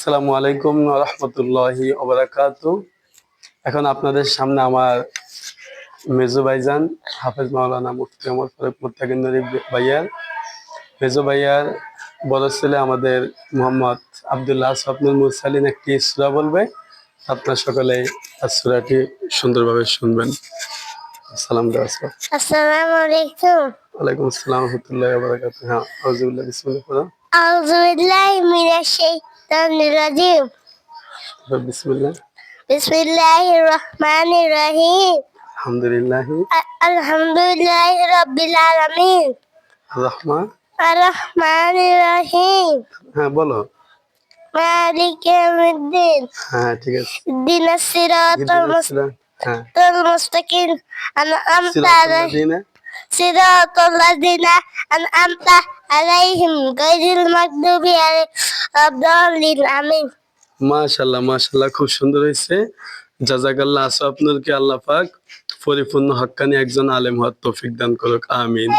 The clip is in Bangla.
আসসালামু আলাইকুম ওয়া রাহমাতুল্লাহি ওয়া বারাকাতুহু। এখন আপনাদের সামনে আমার মেজো ভাইজান হাফেজ মাওলানা মুফতি ওমর ফারুক মুত্তাকিন্দরী মেজো ভাইয়ার বড় ছেলে আমাদের মোহাম্মদ আব্দুল্লাহ স্বপ্নুল মুরসালিন একটি সূরা বলবে। আপনারা সকলে তার সূরাটি সুন্দরভাবে শুনবেন। সালাম দেওয়া আছে। আসসালামু আলাইকুম। ওয়ালাইকুম আসসালাম ওয়া রাহমাতুল্লাহি ওয়া বারাকাতুহু। হ্যাঁ, আউযু বিল্লাহি বিসমিল্লাহির পড়ো। আউযু বিল্লাহি মিনাশ শাইতানির রাজিম। বিসমিল্লাহ। বিসমিল্লাহির রহমানির রহিম। আলহামদুলিল্লাহি আলহামদুলিল্লাহি রাব্বিল আলামিন। রহমান। আর রহমানির রহিম। হ্যাঁ বলো। মালিকি ইয়াউমিদ্দিন। হ্যাঁ ঠিক আছে। ইহদিনাস সিরাতাল মুস্তাকিম। সিরাতাল লাযিনা আন'আমতা আলাইহিম গায়রিল মাগদুবি আলাইহিম ওয়াদ-দাল্লিন। আমিন। মাশাআল্লাহ মাশাআল্লাহ, খুব সুন্দর হয়েছে। জাযাকাল্লাহ। আসো আপনাদেরকে আল্লাহ পাক পরিপূর্ণ হক্কানি একজন আলেম হওয়ার তৌফিক দান করুক। আমিন।